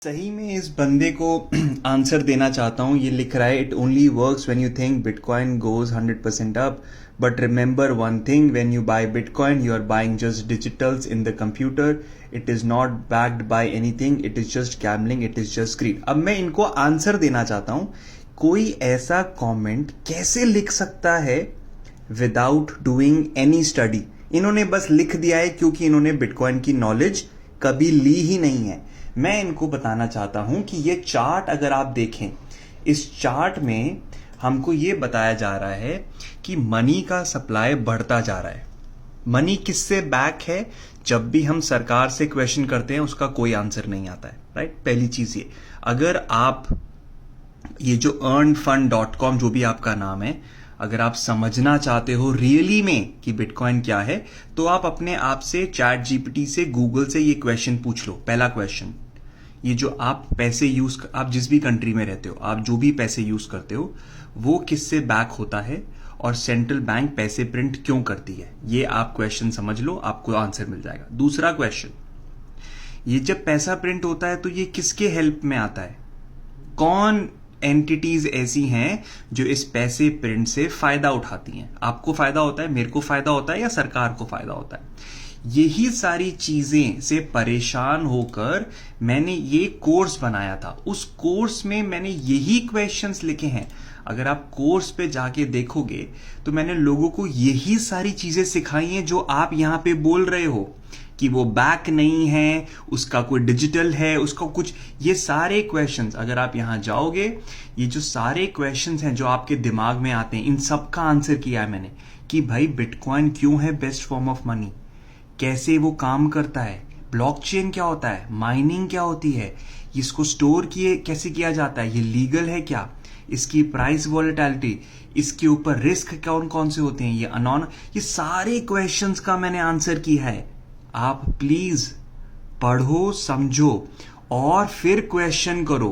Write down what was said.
सही में इस बंदे को आंसर देना चाहता हूँ। ये लिख रहा है, it only works when you think bitcoin goes 100% up, but remember one thing, when you buy bitcoin you are buying just digitals in the computer. It is not backed by anything, it is just gambling, it is just greed. अब मैं इनको answer देना चाहता हूँ। कोई ऐसा comment कैसे लिख सकता है विदाउट डूइंग एनी स्टडी? इन्होंने बस लिख दिया है क्योंकि इन्होंने बिटकॉइन की नॉलेज कभी ली ही नहीं है। मैं इनको बताना चाहता हूं कि ये चार्ट अगर आप देखें, इस चार्ट में हमको ये बताया जा रहा है कि मनी का सप्लाई बढ़ता जा रहा है। मनी किससे बैक है? जब भी हम सरकार से क्वेश्चन करते हैं उसका कोई आंसर नहीं आता है, राइट? पहली चीज ये, अगर आप ये जो earnfund.com जो भी आपका नाम है, अगर आप समझना चाहते हो रियली में कि बिटकॉइन क्या है, तो आप अपने आप से चैट जीपीटी से, गूगल से ये क्वेश्चन पूछ लो। पहला क्वेश्चन, ये जो आप पैसे आप जिस भी कंट्री में रहते हो, आप जो भी पैसे यूज करते हो, वो किससे बैक होता है और सेंट्रल बैंक पैसे प्रिंट क्यों करती है? ये आप क्वेश्चन समझ लो, आपको आंसर मिल जाएगा। दूसरा क्वेश्चन, ये जब पैसा प्रिंट होता है तो ये किसके हेल्प में आता है? कौन एंटिटीज ऐसी हैं जो इस पैसे प्रिंट से फायदा उठाती हैं? आपको फायदा होता है, मेरे को फायदा होता है, या सरकार को फायदा होता है? यही सारी चीजें से परेशान होकर मैंने ये कोर्स बनाया था। उस कोर्स में मैंने यही क्वेश्चंस लिखे हैं। अगर आप कोर्स पे जाके देखोगे तो मैंने लोगों को यही सारी चीजें सिखाई हैं जो आप यहां पे बोल रहे हो कि वो बैक नहीं है, उसका कोई डिजिटल है, उसका कुछ। ये सारे क्वेश्चंस अगर आप यहां जाओगे, ये जो सारे क्वेश्चंस हैं जो आपके दिमाग में आते हैं, इन सब का आंसर किया है मैंने कि भाई बिटकॉइन क्यों है बेस्ट फॉर्म ऑफ मनी, कैसे वो काम करता है, ब्लॉकचेन क्या होता है, माइनिंग क्या होती है, इसको स्टोर किए कैसे किया जाता है, ये लीगल है क्या, इसकी प्राइस वॉलेटिलिटी, इसके ऊपर रिस्क कौन कौन से होते हैं, ये अनॉन, ये सारे क्वेश्चंस का मैंने आंसर किया है। आप प्लीज पढ़ो, समझो और फिर क्वेश्चन करो।